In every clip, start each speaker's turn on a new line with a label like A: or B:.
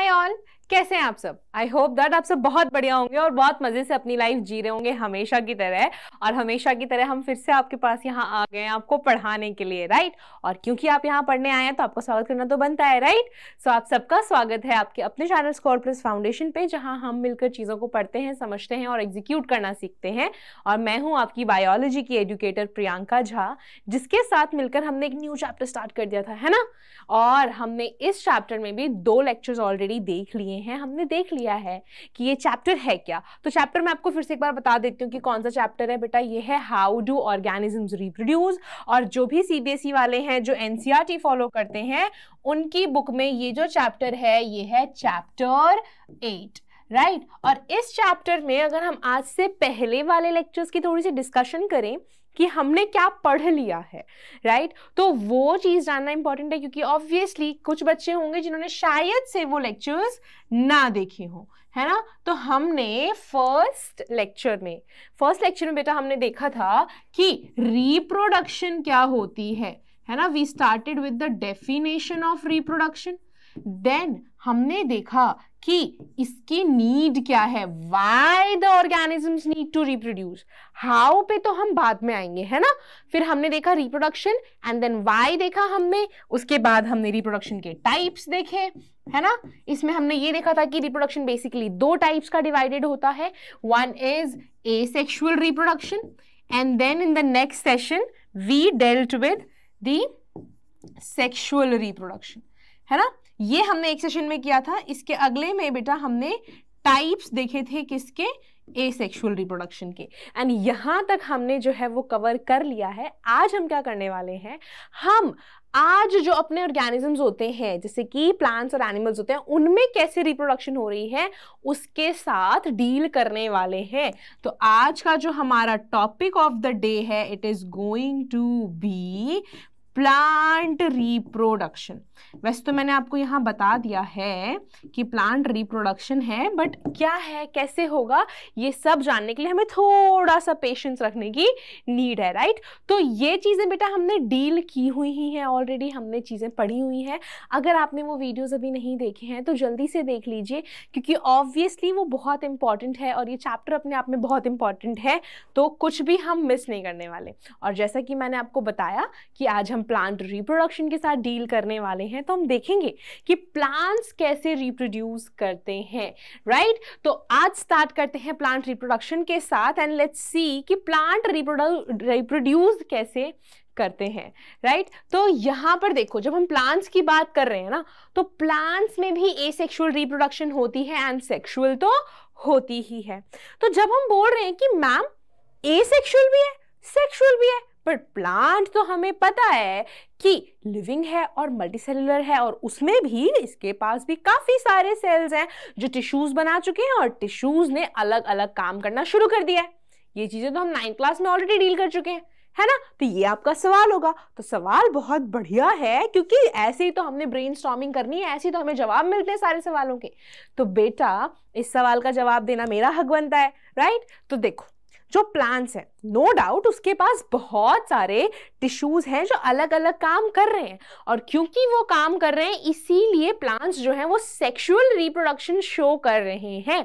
A: Hi all, कैसे हैं आप सब। आई होप दैट आप सब बहुत बढ़िया होंगे और बहुत मजे से अपनी लाइफ जी रहे होंगे हमेशा की तरह। और हमेशा की तरह हम फिर से आपके पास यहाँ आ गए हैं आपको पढ़ाने के लिए, राइट। और क्योंकि आप यहाँ पढ़ने आए हैं तो आपका स्वागत करना तो बनता है, राइट। सो आप सबका स्वागत है आपके अपने चैनल स्कोर प्लस फाउंडेशन पे, जहाँ हम मिलकर चीजों को पढ़ते हैं, समझते हैं और एग्जीक्यूट करना सीखते हैं। और मैं हूँ आपकी बायोलॉजी की एजुकेटर प्रियंका झा, जिसके साथ मिलकर हमने एक न्यू चैप्टर स्टार्ट कर दिया था, है ना। और हमने इस चैप्टर में भी 2 लेक्चर्स ऑलरेडी देख लिए हैं। हमने देख लिया है कि ये चैप्टर है क्या। तो चैप्टर मैं आपको फिर से एक बार बता देती हूँ कि कौन सा चैप्टर है बेटा। ये है हाउ डू ऑर्गेनिजम्स रिप्रोड्यूस। और जो भी सीबीएसई वाले हैं, जो एनसीईआरटी फॉलो करते हैं, उनकी बुक में ये जो चैप्टर है ये है चैप्टर 8, राइट। और इस चैप्टर में अगर हम आज से पहले वाले लेक्चर्स की थोड़ी सी डिस्कशन करें कि हमने क्या पढ़ लिया है, राइट, तो वो चीज जानना इंपॉर्टेंट है, क्योंकि ऑब्वियसली कुछ बच्चे होंगे जिन्होंने शायद से वो लेक्चर्स ना देखे हो, है ना। तो हमने फर्स्ट लेक्चर में बेटा हमने देखा था कि रिप्रोडक्शन क्या होती है ना। We started with the definition of reproduction. Then हमने देखा कि इसकी नीड क्या है, why the organisms need to reproduce. How पे तो हम बाद में आएंगे, है ना। फिर हमने देखा रिप्रोडक्शन एंड देन व्हाई देखा हमने। उसके बाद हमने रिप्रोडक्शन के टाइप्स देखे, है ना। इसमें हमने ये देखा था कि रिप्रोडक्शन बेसिकली 2 टाइप्स का डिवाइडेड होता है। One is asexual reproduction and then in the next session we dealt with the sexual reproduction, है ना। ये हमने एक सेशन में किया था। इसके अगले में बेटा हमने टाइप्स देखे थे किसके, एसेक्सुअल रिप्रोडक्शन के। एंड यहां तक हमने जो है वो कवर कर लिया है। आज हम क्या करने वाले हैं, हम आज जो अपने ऑर्गेनिजम्स होते हैं, जैसे कि प्लांट्स और एनिमल्स होते हैं, उनमें कैसे रिप्रोडक्शन हो रही है उसके साथ डील करने वाले हैं। तो आज का जो हमारा टॉपिक ऑफ द डे है, it is going to be plant reproduction. वैसे तो मैंने आपको यहां बता दिया है कि प्लांट रिप्रोडक्शन है, बट क्या है, कैसे होगा, ये सब जानने के लिए हमें थोड़ा सा पेशेंस रखने की नीड है, राइट। तो ये चीजें बेटा हमने डील की हुई ही हैं ऑलरेडी, हमने चीजें पढ़ी हुई हैं। अगर आपने वो वीडियोस अभी नहीं देखे हैं तो जल्दी से देख लीजिए, क्योंकि ऑब्वियसली वो बहुत इंपॉर्टेंट है और ये चैप्टर अपने आप में बहुत इंपॉर्टेंट है, तो कुछ भी हम मिस नहीं करने वाले। और जैसा कि मैंने आपको बताया कि आज हम प्लांट रिप्रोडक्शन के साथ डील करने वाले हैं, तो हम देखेंगे कि प्लांट्स कैसे रिप्रोड्यूस करते हैं, राइट। तो आज स्टार्ट करते हैं प्लांट रिप्रोडक्शन के साथ एंड लेट्स सी कि प्लांट रिप्रोड्यूस कैसे करते हैं, राइट। तो यहां पर देखो, जब हम प्लांट्स की बात कर रहे हैं ना, तो प्लांट्स में भी एसेक्सुअल रिप्रोडक्शन होती है एंड सेक्सुअल तो होती ही है। तो जब हम बोल रहे हैं कि मैम एसेक्सुअल भी है सेक्सुअल भी है, बट प्लांट तो हमें पता है कि लिविंग है और मल्टीसेलुलर है, और उसमें भी इसके पास भी काफी सारे सेल्स हैं जो टिश्यूज बना चुके हैं और टिश्यूज ने अलग अलग काम करना शुरू कर दिया है। ये चीजें तो हम 9th क्लास में ऑलरेडी डील कर चुके हैं, है ना। तो ये आपका सवाल होगा। तो सवाल बहुत बढ़िया है, क्योंकि ऐसे ही तो हमने ब्रेनस्टॉर्मिंग करनी है, ऐसे ही तो हमें जवाब मिलते हैं सारे सवालों के। तो बेटा इस सवाल का जवाब देना मेरा हक बनता है, राइट। तो देखो, जो प्लांट्स हैं, नो डाउट उसके पास बहुत सारे टिश्यूज हैं जो अलग अलग काम कर रहे हैं, और क्योंकि वो काम कर रहे हैं इसीलिए प्लांट्स जो हैं वो सेक्सुअल रिप्रोडक्शन शो कर रहे हैं।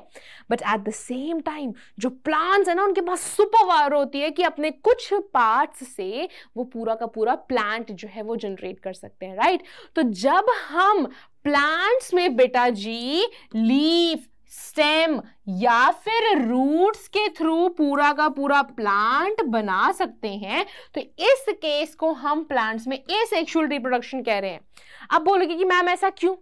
A: But at the same time जो प्लांट्स है ना, उनके पास सुपर पावर होती है कि अपने कुछ पार्ट्स से वो पूरा का पूरा प्लांट जो है वो जनरेट कर सकते हैं, राइट। तो जब हम प्लांट्स में बेटा जी लीफ, स्टेम या फिर रूट्स के थ्रू पूरा का पूरा प्लांट बना सकते हैं, तो इस केस को हम प्लांट्स में एसेक्सुअल रिप्रोडक्शन कह रहे हैं। अब बोलोगे कि मैम ऐसा क्यों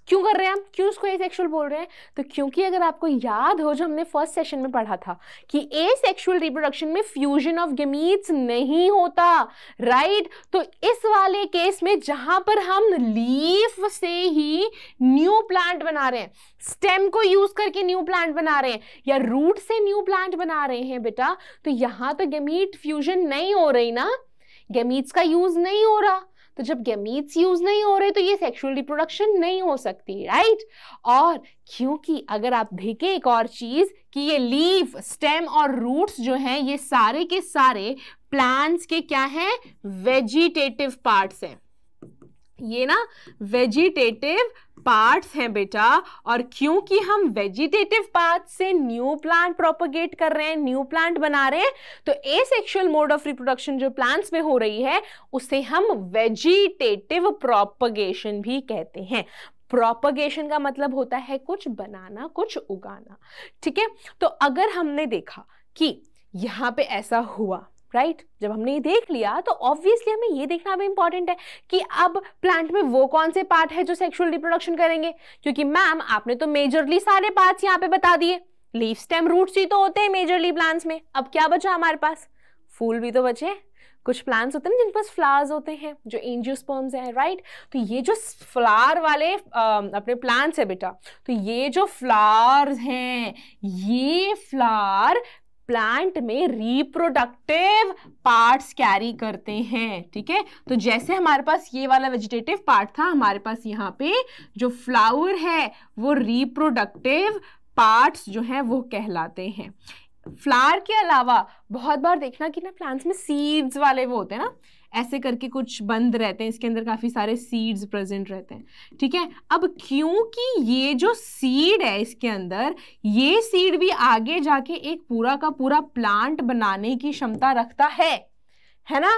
A: कर रहे हैं हम, क्यों उसको एसेक्सुअल बोल रहे हैं। तो क्योंकि अगर आपको याद हो, जो हमने फर्स्ट सेशन में पढ़ा था कि एसेक्सुअल रिप्रोडक्शन में फ्यूजन ऑफ गैमीट्स नहीं होता, राइट। तो इस वाले केस में जहां पर हम लीफ से ही न्यू प्लांट बना रहे हैं, स्टेम को यूज करके न्यू प्लांट बना रहे हैं, या रूट से न्यू प्लांट बना रहे हैं बेटा, तो यहां तो गैमीट फ्यूजन नहीं हो रही ना, गैमीट्स का यूज नहीं हो रहा। तो जब गैमीट्स यूज नहीं हो रहे तो ये सेक्सुअल रिप्रोडक्शन नहीं हो सकती, राइट। और क्योंकि अगर आप देखें एक और चीज कि ये लीफ, स्टेम और रूट्स जो हैं ये सारे के सारे प्लांट्स के क्या हैं, वेजिटेटिव पार्ट्स हैं। ये ना वेजिटेटिव पार्ट्स हैं बेटा, और क्योंकि हम वेजिटेटिव पार्ट से न्यू प्लांट प्रोपगेट कर रहे हैं, न्यू प्लांट बना रहे हैं, तो एसेक्सुअल मोड ऑफ रिप्रोडक्शन जो प्लांट्स में हो रही है उसे हम वेजिटेटिव प्रोपगेशन भी कहते हैं। प्रोपगेशन का मतलब होता है कुछ बनाना, कुछ उगाना, ठीक है। तो अगर हमने देखा कि यहां पे ऐसा हुआ, राइट, जब हमने ये देख लिया तो ऑब्वियसली हमें ये देखना भी इंपॉर्टेंट है कि अब प्लांट में वो कौन से पार्ट है जो सेक्सुअल रिप्रोडक्शन करेंगे, क्योंकि मैम आपने तो मेजरली सारे पार्ट्स यहाँ पे बता दिए, लीफ स्टेम रूट्स ही तो होते हैं मेजरली प्लांट्स में। अब क्या बचा हमारे पास? फूल भी तो बचे। कुछ प्लांट्स होते हैं जिनके पास फ्लावर्स होते हैं जो एंजियोस्पर्म्स हैं, राइट। तो ये जो फ्लावर वाले अपने प्लांट्स है बेटा, तो ये जो फ्लावर्स हैं, ये फ्लावर प्लांट में रिप्रोडक्टिव पार्ट्स कैरी करते हैं, ठीक है। तो जैसे हमारे पास ये वाला वेजिटेटिव पार्ट था, हमारे पास यहाँ पे जो फ्लावर है वो रिप्रोडक्टिव पार्ट्स जो हैं वो कहलाते हैं। फ्लावर के अलावा बहुत बार देखना कि ना प्लांट्स में सीड्स वाले वो होते हैं ना, ऐसे करके कुछ बंद रहते हैं, इसके अंदर काफी सारे सीड्स प्रेजेंट रहते हैं, ठीक है। अब क्योंकि ये जो सीड है इसके अंदर, ये सीड भी आगे जाके एक पूरा का पूरा प्लांट बनाने की क्षमता रखता है ना,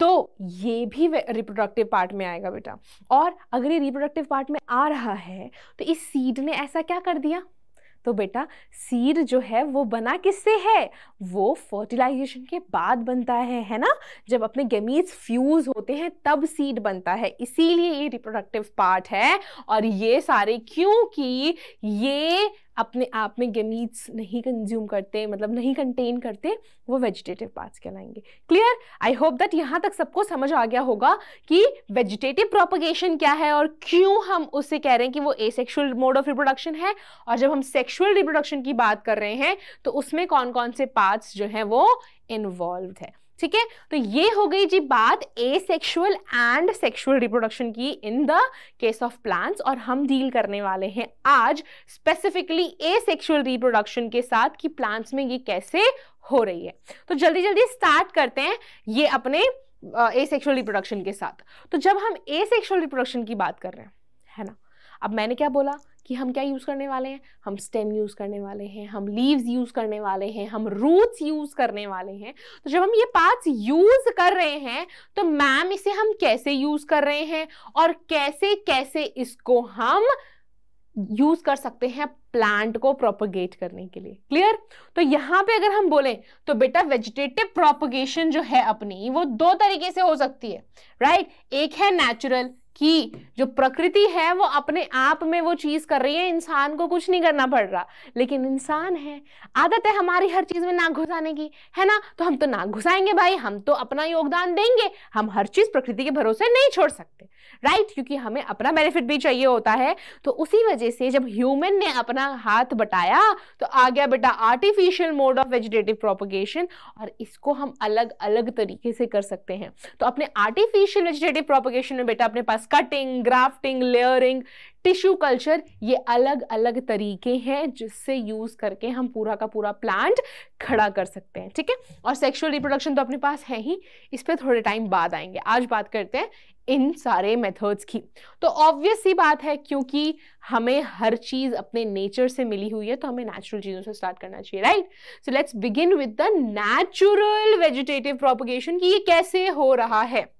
A: तो ये भी रिप्रोडक्टिव पार्ट में आएगा बेटा। और अगर ये रिप्रोडक्टिव पार्ट में आ रहा है तो इस सीड ने ऐसा क्या कर दिया, तो बेटा सीड जो है वो बना किससे है, वो फर्टिलाइजेशन के बाद बनता है ना। जब अपने गैमीट्स फ्यूज होते हैं तब सीड बनता है, इसीलिए ये रिप्रोडक्टिव पार्ट है। और ये सारे क्योंकि ये अपने आप में गैमीट्स नहीं कंज्यूम करते, मतलब नहीं कंटेन करते, वो वेजिटेटिव पार्ट्स कहलाएंगे। क्लियर? आई होप दैट यहाँ तक सबको समझ आ गया होगा कि वेजिटेटिव प्रोपगेशन क्या है और क्यों हम उससे कह रहे हैं कि वो एसेक्सुअल मोड ऑफ रिप्रोडक्शन है, और जब हम सेक्सुअल रिप्रोडक्शन की बात कर रहे हैं तो उसमें कौन कौन से पार्ट्स जो हैं वो इन्वॉल्व्ड है, ठीक है। तो ये हो गई जी बात एसेक्सुअल एंड सेक्सुअल रिप्रोडक्शन की in the case of plants. और हम डील करने वाले हैं आज स्पेसिफिकली एसेक्सुअल रिप्रोडक्शन के साथ कि प्लांट्स में ये कैसे हो रही है। तो जल्दी जल्दी स्टार्ट करते हैं ये अपने एसेक्सुअल रिप्रोडक्शन के साथ। तो जब हम एसेक्सुअल रिप्रोडक्शन की बात कर रहे हैं, है ना, अब मैंने क्या बोला कि हम क्या यूज करने वाले हैं, हम स्टेम यूज करने वाले हैं, हम लीव्स यूज करने वाले हैं, हम रूट्स यूज करने वाले हैं। तो जब हम ये पार्ट्स यूज कर रहे हैं तो मैम इसे हम कैसे यूज कर रहे हैं और कैसे कैसे इसको हम यूज कर सकते हैं प्लांट को प्रोपगेट करने के लिए। क्लियर? तो यहां पे अगर हम बोले तो बेटा वेजिटेटिव प्रोपगेशन जो है अपनी वो दो तरीके से हो सकती है, राइट। एक है नेचुरल, कि जो प्रकृति है वो अपने आप में वो चीज कर रही है, इंसान को कुछ नहीं करना पड़ रहा, लेकिन इंसान है, आदत है हमारी हर चीज में नाक घुसाने की, है ना, तो हम तो नाक घुसाएंगे भाई, हम तो अपना योगदान देंगे, हम हर चीज प्रकृति के भरोसे नहीं छोड़ सकते, राइट, क्योंकि हमें अपना बेनिफिट भी चाहिए होता है। तो उसी वजह से जब ह्यूमन ने अपना हाथ बटाया तो आ गया बेटा artificial mode of vegetative propagation, और इसको हम अलग अलग तरीके से कर सकते हैं। तो अपने आर्टिफिशियल वेजिटेटिव प्रोपगेशन में बेटा अपने पास cutting, grafting, layering, tissue culture, ये अलग अलग तरीके हैं जिससे यूज करके हम पूरा का पूरा प्लांट खड़ा कर सकते हैं, ठीक है। और सेक्सुअल रिप्रोडक्शन तो अपने पास है ही, इस पे थोड़े टाइम बाद आएंगे, आज बात करते हैं इन सारे मेथड्स की। तो ऑब्वियस सी बात है क्योंकि हमें हर चीज अपने नेचर से मिली हुई है तो हमें नेचुरल चीजों से स्टार्ट करना चाहिए, right. So let's begin with the natural vegetative propagation कि ये कैसे हो रहा है।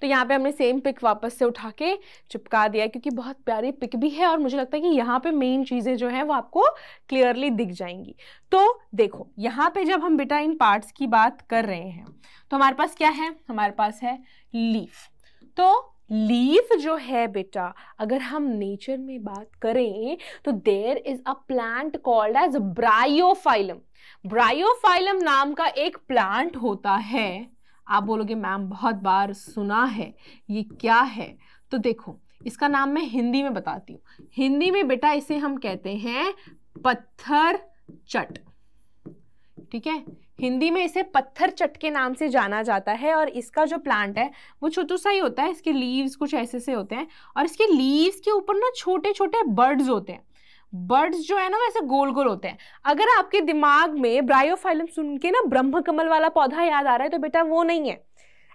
A: तो यहाँ पे हमने सेम पिक वापस से उठा के चिपका दिया क्योंकि बहुत प्यारी पिक भी है और मुझे लगता है कि यहाँ पे मेन चीजें जो हैं वो आपको क्लियरली दिख जाएंगी। तो देखो यहाँ पे जब हम बेटा इन पार्ट्स की बात कर रहे हैं तो हमारे पास क्या है, हमारे पास है लीफ। तो लीफ जो है बेटा अगर हम नेचर में बात करें तो there is a plant called as bryophyllum. Bryophyllum नाम का एक प्लांट होता है। आप बोलोगे मैम बहुत बार सुना है, ये क्या है? तो देखो इसका नाम मैं हिंदी में बताती हूँ। हिंदी में बेटा इसे हम कहते हैं पत्थर चट, ठीक है। हिंदी में इसे पत्थर चट के नाम से जाना जाता है और इसका जो प्लांट है वो छोटा सा ही होता है। इसके लीव्स कुछ ऐसे से होते हैं और इसके लीव्स के ऊपर ना छोटे छोटे बर्ड्स होते हैं। बर्ड्स जो है ना वैसे गोल गोल होते हैं। अगर आपके दिमाग में ब्रायोफाइलम सुन के ना ब्रह्म कमल वाला पौधा याद आ रहा है तो बेटा वो नहीं है।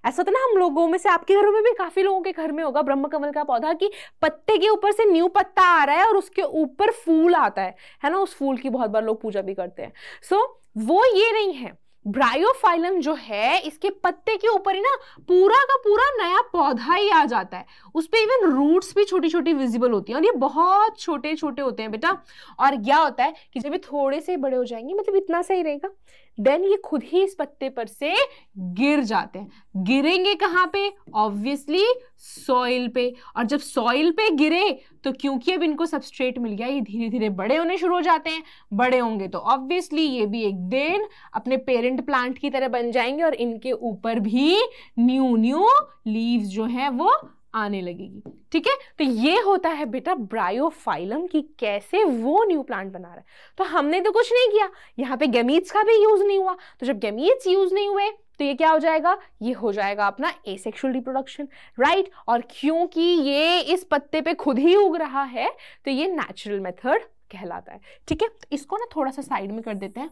A: ऐसा तो ना हम लोगों में से, आपके घरों में भी काफी लोगों के घर में होगा ब्रह्म कमल का पौधा, कि पत्ते के ऊपर से न्यू पत्ता आ रहा है और उसके ऊपर फूल आता है ना, उस फूल की बहुत बार लोग पूजा भी करते हैं। सो वो ये नहीं है। ब्रायोफाइलम जो है, इसके पत्ते के ऊपर ही ना पूरा का पूरा नया पौधा ही आ जाता है, उस पे इवन रूट्स भी छोटी छोटी विजिबल होती हैं, और ये बहुत छोटे छोटे होते हैं बेटा। और क्या होता है कि जब ये थोड़े से बड़े हो जाएंगे, मतलब इतना सही रहेगा, देन ये खुद ही इस पत्ते पर से गिर जाते हैं। गिरेंगे कहाँ पे? ऑब्वियसली सॉइल पे। और जब सॉइल पे गिरे तो क्योंकि अब इनको सबस्ट्रेट मिल गया, ये धीरे धीरे बड़े होने शुरू हो जाते हैं। बड़े होंगे तो ऑब्वियसली ये भी एक दिन अपने पेरेंट प्लांट की तरह बन जाएंगे, और इनके ऊपर भी न्यू न्यू लीव्स जो है वो आने लगेगी। ठीक है, तो ये होता है बेटा ब्रायोफाइलम, की कैसे वो न्यू प्लांट बना रहा है। तो हमने तो कुछ नहीं किया, यहाँ पे गैमीट्स का भी यूज नहीं हुआ। तो जब गैमीट्स यूज नहीं हुए तो ये क्या हो जाएगा? ये हो जाएगा अपना एसेक्सुअल रिप्रोडक्शन, राइट। और क्योंकि ये इस पत्ते पे खुद ही उग रहा है तो ये नेचुरल मेथड कहलाता है। ठीक है, तो इसको ना थोड़ा सा साइड में कर देते हैं,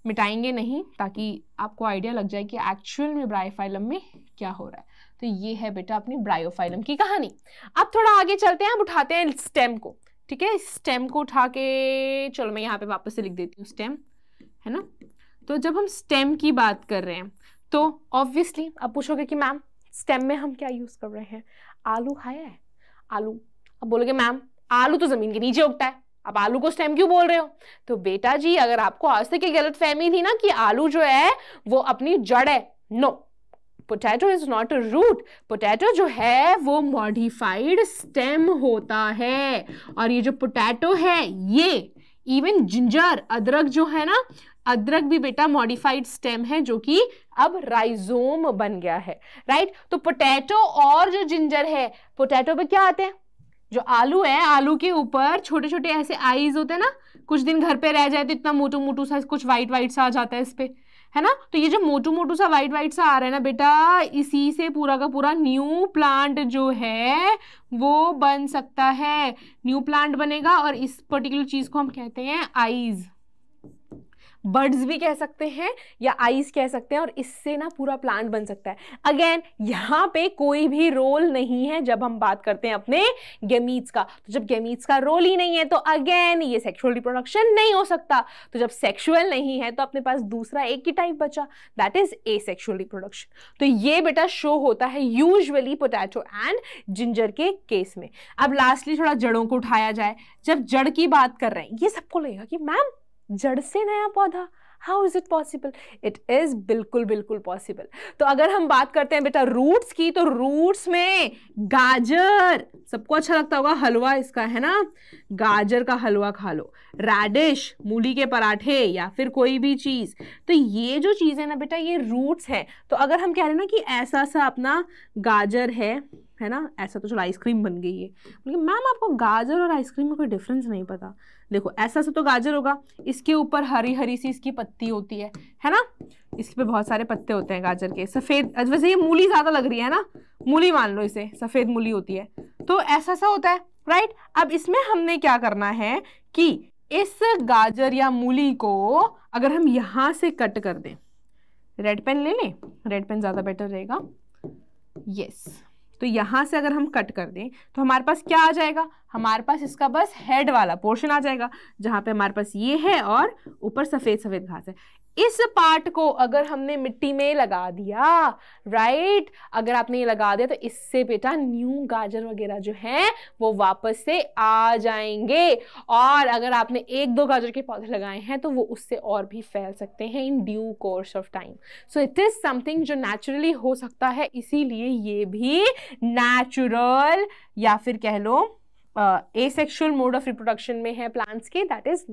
A: मिटाएंगे नहीं, ताकि आपको आइडिया लग जाए कि एक्चुअल में ब्रायोफाइलम में क्या हो रहा है। तो ये है बेटा अपनी ब्रायोफाइलम की कहानी। अब थोड़ा आगे चलते हैं, हम उठाते हैं स्टेम को। ठीक है, स्टेम को उठा के, चलो मैं यहाँ पे वापस से लिख देती हूँ स्टेम, है ना। तो जब हम स्टेम की बात कर रहे हैं तो ऑब्वियसली अब पूछोगे कि मैम स्टेम में हम क्या यूज कर रहे हैं? आलू खाया है? आलू, अब बोलोगे मैम आलू तो जमीन के नीचे उगता है, अब आलू को स्टेम क्यों बोल रहे हो? तो बेटा जी, अगर आपको आज तक ये गलतफहमी थी ना कि आलू जो है वो अपनी जड़ है, no, potato is not a root. Potato जो है वो मॉडिफाइड स्टेम होता है। और ये जो पोटैटो है, ये इवन जिंजर, अदरक जो है ना, अदरक भी बेटा मॉडिफाइड स्टेम है, जो कि अब राइजोम बन गया है, राइट। तो पोटैटो और जो जिंजर है, पोटैटो पे क्या आते हैं? जो आलू है, आलू के ऊपर छोटे छोटे ऐसे आईज होते हैं ना, कुछ दिन घर पे रह जाए तो इतना मोटू मोटू सा कुछ वाइट वाइट सा आ जाता है इस पे, है ना। तो ये जो मोटू मोटू सा वाइट वाइट सा आ रहा है ना बेटा, इसी से पूरा का पूरा न्यू प्लांट जो है वो बन सकता है। न्यू प्लांट बनेगा, और इस पर्टिकुलर चीज को हम कहते हैं आईज। बर्ड्स भी कह सकते हैं या आइस कह सकते हैं, और इससे ना पूरा प्लांट बन सकता है। अगेन यहाँ पे कोई भी रोल नहीं है जब हम बात करते हैं अपने गैमीट्स का। तो जब गैमीट्स का रोल ही नहीं है तो अगेन ये सेक्सुअल रिप्रोडक्शन नहीं हो सकता। तो जब सेक्सुअल नहीं है तो अपने पास दूसरा एक ही टाइप बचा, दैट इज एसेक्सुअल रिप्रोडक्शन। तो ये बेटा शो होता है यूजुअली पोटैटो एंड जिंजर के केस में। अब लास्टली थोड़ा जड़ों को उठाया जाए। जब जड़ की बात कर रहे हैं, ये सबको लगेगा कि मैम जड़ से नया पौधा, how is it possible? It is बिल्कुल बिल्कुल पॉसिबल। तो अगर हम बात करते हैं बेटा रूट्स की, तो रूट्स में गाजर, सबको अच्छा लगता होगा हलवा इसका, है ना, गाजर का हलवा खा लो, रेडिश, मूली के पराठे, या फिर कोई भी चीज। तो ये जो चीज है ना बेटा, ये रूट्स है। तो अगर हम कह रहे हैं ना कि ऐसा सा अपना गाजर है ना, ऐसा तो चलो आइसक्रीम बन गई है, लेकिन मैम आपको गाजर और आइसक्रीम में कोई डिफरेंस नहीं पता। देखो ऐसा सा तो गाजर होगा, इसके ऊपर हरी हरी सी इसकी पत्ती होती है ना, इस पे बहुत सारे पत्ते होते हैं गाजर के, सफेद, वैसे ये मूली ज्यादा लग रही है ना, मूली मान लो इसे, सफेद मूली होती है, तो ऐसा सा होता है, राइट। अब इसमें हमने क्या करना है कि इस गाजर या मूली को अगर हम यहां से कट कर दें, रेड पेन ले लें, रेड पेन ज्यादा बेटर रहेगा, यस। तो यहां से अगर हम कट कर दें तो हमारे पास क्या आ जाएगा? हमारे पास इसका बस हेड वाला पोर्शन आ जाएगा, जहां पे हमारे पास ये है और ऊपर सफेद सफेद घास है। इस पार्ट को अगर हमने मिट्टी में लगा दिया, राइट, अगर आपने ये लगा दिया तो इससे बेटा न्यू गाजर वगैरह जो है वो वापस से आ जाएंगे। और अगर आपने एक दो गाजर के पौधे लगाए हैं तो वो उससे और भी फैल सकते हैं in due course of time. So it is something जो नेचुरली हो सकता है, इसीलिए ये भी नेचुरल या फिर कह लो एसेक्सुअल मोड ऑफ रिप्रोडक्शन में है प्लांट्स के, दैट इज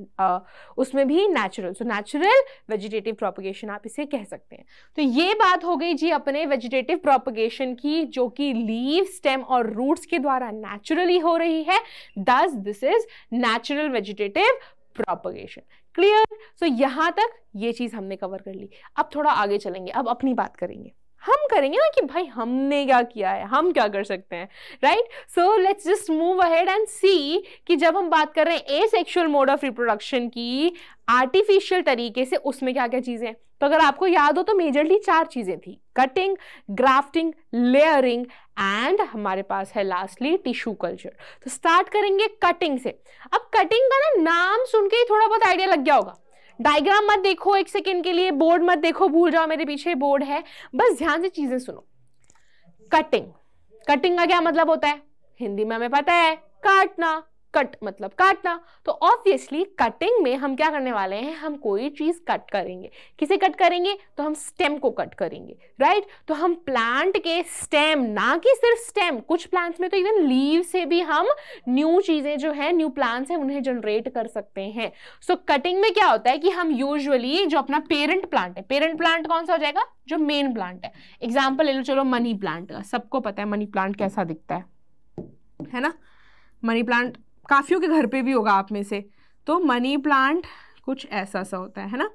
A: उसमें भी natural. So natural vegetative propagation आप इसे कह सकते हैं। तो ये बात हो गई जी अपने वेजिटेटिव प्रोपगेशन की, जो कि लीव, स्टेम और रूट्स के द्वारा नेचुरली हो रही है। दस this is natural vegetative propagation. Clear? So यहां तक ये चीज हमने कवर कर ली। अब थोड़ा आगे चलेंगे, अब अपनी बात करेंगे, हम करेंगे ना कि भाई हमने क्या किया है, हम क्या कर सकते हैं, right. So let's just move ahead and see कि जब हम बात कर रहे हैं एसेक्सुअल मोड ऑफ रिप्रोडक्शन की आर्टिफिशियल तरीके से, उसमें क्या क्या चीजें हैं। तो अगर आपको याद हो तो मेजरली 4 चीजें थी, कटिंग, ग्राफ्टिंग, लेयरिंग एंड हमारे पास है लास्टली टिश्यू कल्चर। तो स्टार्ट करेंगे कटिंग से। अब कटिंग का ना नाम सुन के ही थोड़ा बहुत आइडिया लग गया होगा। डायग्राम मत देखो एक सेकेंड के लिए, बोर्ड मत देखो, भूल जाओ मेरे पीछे बोर्ड है, बस ध्यान से चीजें सुनो। कटिंग, कटिंग का क्या मतलब होता है? हिंदी में हमें पता है, काटना। कट मतलब काटना। तो ऑब्वियसली कटिंग में हम क्या करने वाले हैं, हम कोई चीज कट करेंगे। किसे कट करेंगे? तो हम स्टेम को कट करेंगे, राइट। तो हम प्लांट के स्टेम, ना कि सिर्फ स्टेम, कुछ प्लांट्स में तो इवन लीव से भी हम न्यू चीजें जो है, न्यू प्लांट्स है, उन्हें जनरेट कर सकते हैं। सो कटिंग में क्या होता है कि हम यूजुअली जो अपना पेरेंट प्लांट है, पेरेंट प्लांट कौन सा हो जाएगा? जो मेन प्लांट है। एग्जाम्पल ले लो चलो मनी प्लांट का। सबको पता है मनी प्लांट कैसा दिखता है ना। मनी प्लांट काफियों के घर पे भी होगा आप में से। तो मनी प्लांट कुछ ऐसा सा होता है ना,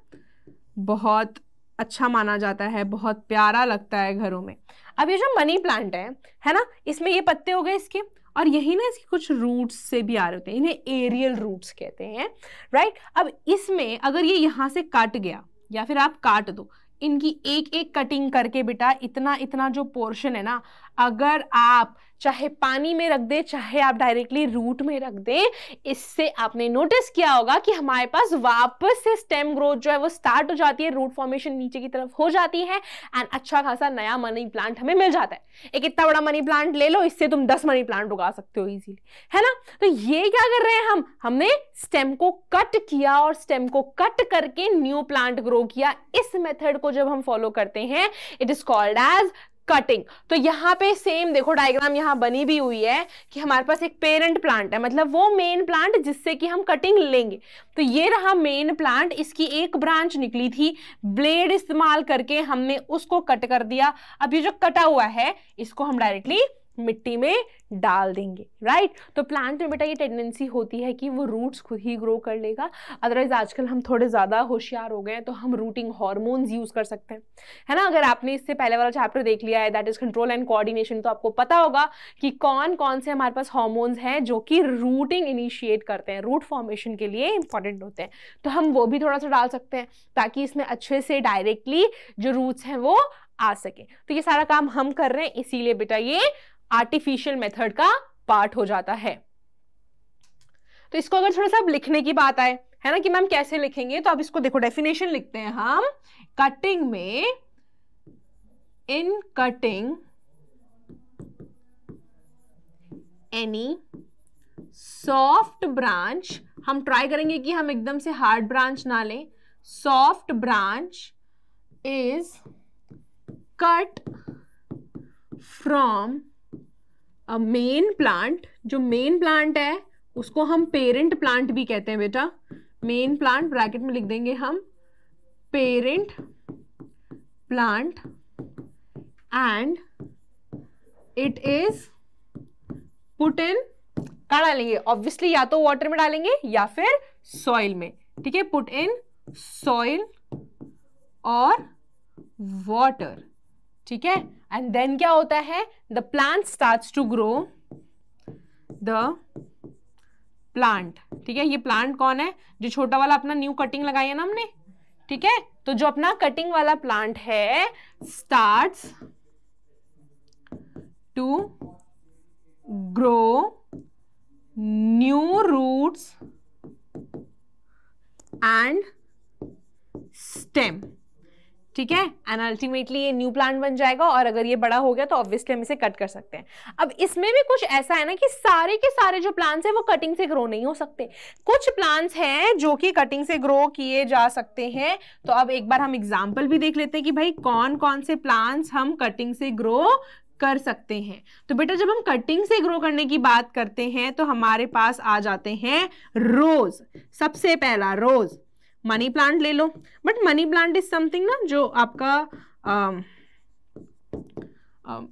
A: बहुत अच्छा माना जाता है, बहुत प्यारा लगता है घरों में। अब ये जो मनी प्लांट है ना, इसमें ये पत्ते हो गए इसके, और यही ना इसके कुछ रूट्स से भी आ रहे होते हैं, इन्हें एरियल रूट्स कहते हैं, राइट। अब इसमें अगर ये यहाँ से काट गया या फिर आप काट दो, इनकी एक एक कटिंग करके बेटा इतना इतना जो पोर्शन है ना, अगर आप चाहे पानी में रख दे, चाहे आप डायरेक्टली रूट में रख दे, इससे आपने नोटिस किया होगा कि हमारे पास वापस से स्टेम ग्रोथ जो है वो स्टार्ट हो जाती है, रूट फॉर्मेशन नीचे की तरफ हो जाती है एंड अच्छा खासा नया मनी प्लांट हमें मिल जाता है। एक इतना बड़ा मनी प्लांट ले लो, इससे तुम 10 मनी प्लांट उगा सकते हो इजीली, है ना। तो ये क्या कर रहे हैं हमने स्टेम को कट किया और स्टेम को कट करके न्यू प्लांट ग्रो किया। इस मेथड को जब हम फॉलो करते हैं, it is called as cutting. तो यहाँ पे सेम देखो डायग्राम यहाँ बनी भी हुई है कि हमारे पास एक पेरेंट प्लांट है, मतलब वो मेन प्लांट जिससे कि हम कटिंग लेंगे। तो ये रहा मेन प्लांट, इसकी एक ब्रांच निकली थी, ब्लेड इस्तेमाल करके हमने उसको कट कर दिया। अब ये जो कटा हुआ है इसको हम डायरेक्टली मिट्टी में डाल देंगे, राइट। तो प्लांट में बेटा ये टेंडेंसी होती है कि वो रूट्स खुद ही ग्रो कर लेगा। अदरवाइज आजकल हम थोड़े ज्यादा होशियार हो गए हैं, तो हम रूटिंग हार्मोन्स यूज कर सकते हैं, है ना। अगर आपने इससे पहले वाला चैप्टर देख लिया है, that is control and coordination, तो आपको पता होगा कि कौन कौन से हमारे पास हार्मोन्स हैं जो कि रूटिंग इनिशिएट करते हैं, रूट फॉर्मेशन के लिए इंपॉर्टेंट होते हैं। तो हम वो भी थोड़ा सा डाल सकते हैं ताकि इसमें अच्छे से डायरेक्टली जो रूट्स हैं वो आ सके। तो ये सारा काम हम कर रहे हैं, इसीलिए बेटा ये आर्टिफिशियल मेथड का पार्ट हो जाता है। तो इसको अगर थोड़ा सा लिखने की बात आए, है ना, कि मैम कैसे लिखेंगे, तो अब इसको देखो डेफिनेशन लिखते हैं हम। कटिंग में, in cutting any soft branch, हम ट्राई करेंगे कि हम एकदम से हार्ड ब्रांच ना लें, soft branch is cut from a main plant. जो मेन प्लांट है उसको हम पेरेंट प्लांट भी कहते हैं बेटा। मेन प्लांट ब्रैकेट में लिख देंगे हम parent plant and it is put in, कहाँ डालेंगे? ऑब्वियसली या तो वाटर में डालेंगे या फिर सॉइल में, ठीक है। पुट इन सॉइल और वाटर, ठीक है। एंड देन क्या होता है? The plant starts to grow, the plant, ठीक है। ये प्लांट कौन है? जो छोटा वाला अपना न्यू कटिंग लगाई है ना हमने, ठीक है। तो जो अपना कटिंग वाला प्लांट है starts to grow new roots and stem, ठीक है। एंड अल्टीमेटली ये न्यू प्लांट बन जाएगा, और अगर ये बड़ा हो गया तो ऑब्वियसली हम इसे कट कर सकते हैं। अब इसमें भी कुछ ऐसा है ना कि सारे के सारे जो प्लांट्स हैं वो कटिंग से ग्रो नहीं हो सकते। कुछ प्लांट्स हैं जो कि कटिंग से ग्रो किए जा सकते हैं। तो अब एक बार हम एग्जांपल भी देख लेते हैं कि भाई कौन कौन से प्लांट्स हम कटिंग से ग्रो कर सकते हैं। तो बेटा जब हम कटिंग से ग्रो करने की बात करते हैं तो हमारे पास आ जाते हैं रोज। सबसे पहला रोज, मनी प्लांट ले लो, but money plant is something ना जो आपका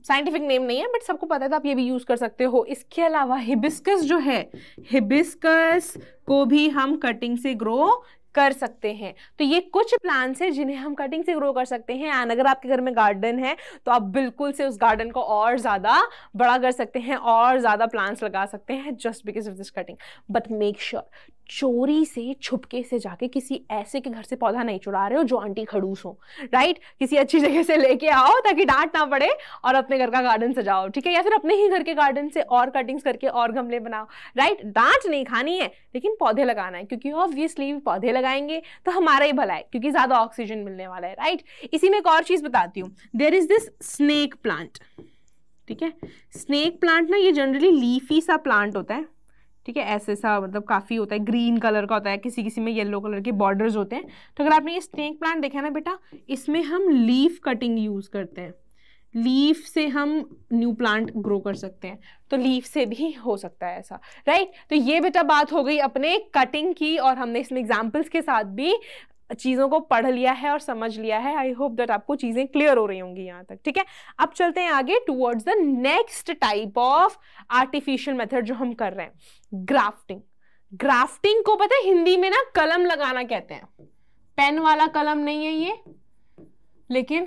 A: साइंटिफिक नेम नहीं है, बट सबको पता है तो आप ये भी यूज कर सकते हो। इसके अलावा हिबिस्कस जो है, हिबिस्कस को भी हम कटिंग से ग्रो कर सकते हैं। तो ये कुछ प्लांट्स हैं जिन्हें हम कटिंग से ग्रो कर सकते हैं। एंड अगर आपके घर में गार्डन है तो आप बिल्कुल से उस गार्डन को और ज्यादा बड़ा कर सकते हैं और ज्यादा प्लांट्स लगा सकते हैं just because of this cutting. But make sure चोरी से छुपके से जाके किसी ऐसे के घर से पौधा नहीं चुरा रहे हो जो आंटी खड़ूस हो, राइट? किसी अच्छी जगह से लेके आओ ताकि डांट ना पड़े और अपने घर का गार्डन सजाओ, ठीक है? या फिर अपने ही घर के गार्डन से और कटिंग्स करके और गमले बनाओ, राइट? डांट नहीं खानी है लेकिन पौधे लगाना है, क्योंकि ऑब्वियसली पौधे लगाएंगे तो हमारा ही भला है, क्योंकि ज्यादा ऑक्सीजन मिलने वाला है, राइट? इसी में एक और चीज बताती हूँ। There is this snake plant, ठीक है? स्नेक प्लांट ना ये जनरली लीफी सा प्लांट होता है, ठीक है? ऐसे सा मतलब काफी होता है, ग्रीन कलर का होता है, किसी किसी में येलो कलर के बॉर्डर्स होते हैं। तो अगर आपने ये स्नेक प्लांट देखा ना बेटा, इसमें हम लीफ कटिंग यूज करते हैं। लीफ से हम न्यू प्लांट ग्रो कर सकते हैं, तो लीफ से भी हो सकता है ऐसा, राइट? तो ये बेटा बात हो गई अपने कटिंग की, और हमने इसमें एग्जाम्पल्स के साथ भी चीजों को पढ़ लिया है और समझ लिया है। आई होप दैट आपको चीजें क्लियर हो रही होंगी यहाँ तक, ठीक है? अब चलते हैं आगे towards the next type of artificial method जो हम कर रहे हैं, ग्राफ्टिंग। ग्राफ्टिंग को पता है हिंदी में ना कलम लगाना कहते हैं। पेन वाला कलम नहीं है ये, लेकिन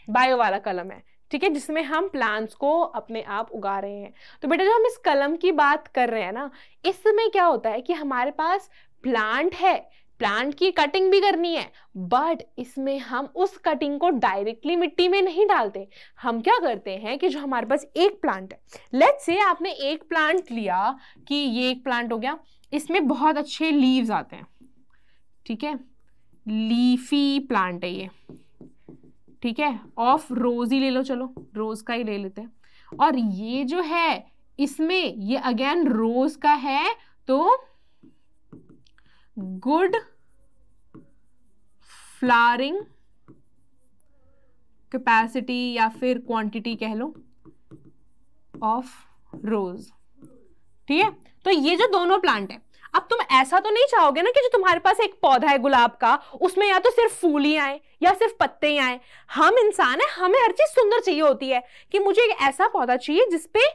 A: बायो वाला कलम है, ठीक है? जिसमें हम प्लांट्स को अपने आप उगा रहे हैं। तो बेटा जो हम इस कलम की बात कर रहे हैं ना, इसमें क्या होता है कि हमारे पास प्लांट है, प्लांट की कटिंग भी करनी है, बट इसमें हम उस कटिंग को डायरेक्टली मिट्टी में नहीं डालते। हम क्या करते हैं कि जो हमारे पास एक प्लांट है, लेट्स से आपने एक प्लांट लिया कि ये एक प्लांट हो गया, इसमें बहुत अच्छे लीव्स आते हैं, ठीक है? लीफी प्लांट है ये, ठीक है? ऑफ रोज ही ले लो, चलो रोज का ही ले लेते हैं। और ये जो है इसमें ये अगेन रोज का है, तो गुड फ्लावरिंग कैपेसिटी या फिर क्वांटिटी कह लो ऑफ रोज, ठीक है? तो ये जो दोनों प्लांट है, अब तुम ऐसा तो नहीं चाहोगे ना कि जो तुम्हारे पास एक पौधा है गुलाब का, उसमें या तो सिर्फ फूल ही आए या सिर्फ पत्ते ही आए। हम इंसान है, हमें हर चीज सुंदर चाहिए होती है कि मुझे एक ऐसा पौधा चाहिए जिसपे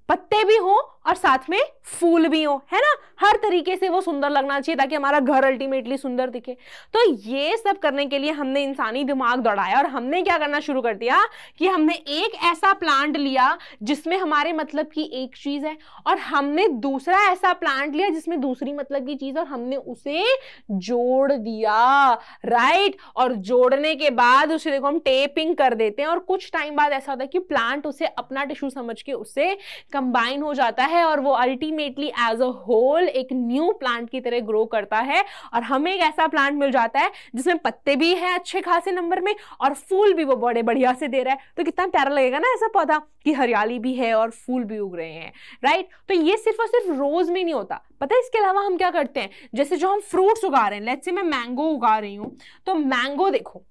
A: पत्ते भी हो और साथ में फूल भी हो, है ना? हर तरीके से वो सुंदर लगना चाहिए ताकि हमारा घर अल्टीमेटली सुंदर दिखे। तो ये सब करने के लिए हमने इंसानी दिमाग दौड़ाया और हमने क्या करना शुरू कर दिया कि हमने एक ऐसा प्लांट लिया जिसमें हमारे मतलब की एक चीज है, और हमने दूसरा ऐसा प्लांट लिया जिसमें दूसरी मतलब की चीज, और हमने उसे जोड़ दिया, राइट? और जोड़ने के बाद उसे देखो हम टेपिंग कर देते हैं, और कुछ टाइम बाद ऐसा होता है कि प्लांट उसे अपना टिश्यू समझ के उससे कंबाइन हो जाता है और वो अल्टीमेटली एज अ होल एक न्यू प्लांट की तरह ग्रो करता है, और हमें एक ऐसा प्लांट मिल जाता है जिसमें पत्ते भी हैं अच्छे खासे नंबर में और फूल भी वो बड़े बढ़िया से दे रहा है। तो कितना प्यारा लगेगा ना ऐसा पौधा कि हरियाली भी है और फूल भी उग रहे हैं, राइट? तो ये सिर्फ और सिर्फ रोज में नहीं होता, पता है? इसके अलावा हम क्या करते हैं, जैसे जो हम फ्रूट्स उगा रहे हैं, लेट्स से मैं मैंगो उगा रही हूं, तो मैंगो देखो,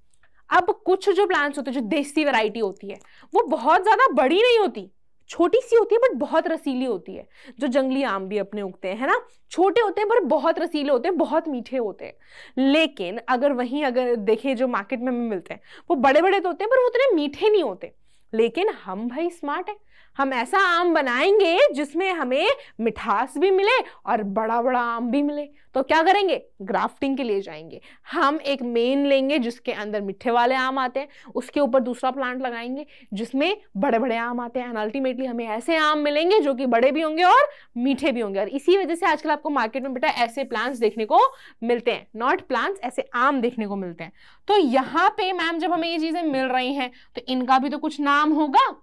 A: अब कुछ जो प्लांट्स होते हैं, जो देसी वैरायटी होती है, वो बहुत ज्यादा बड़ी नहीं होती, छोटी सी होती है बट बहुत रसीली होती है। जो जंगली आम भी अपने उगते हैं, है ना? छोटे होते हैं पर बहुत रसीले होते हैं, बहुत मीठे होते हैं। लेकिन अगर देखें जो मार्केट में हमें मिलते हैं, वो बड़े बड़े तो होते हैं पर वो उतने मीठे नहीं होते। लेकिन हम भाई स्मार्ट है, हम ऐसा आम बनाएंगे जिसमें हमें मिठास भी मिले और बड़ा बड़ा आम भी मिले। तो क्या करेंगे, ग्राफ्टिंग के लिए जाएंगे। हम एक मेन लेंगे जिसके अंदर मीठे वाले आम आते हैं, उसके ऊपर दूसरा प्लांट लगाएंगे जिसमें बड़े बड़े आम आते हैं, एंड अल्टीमेटली हमें ऐसे आम मिलेंगे जो कि बड़े भी होंगे और मीठे भी होंगे। और इसी वजह से आजकल आपको मार्केट में बेटा ऐसे प्लांट्स देखने को मिलते हैं, नॉट प्लांट्स, ऐसे आम देखने को मिलते हैं। तो यहाँ पे मैम जब हमें ये चीजें मिल रही हैं तो इनका भी तो कुछ नाम होगा,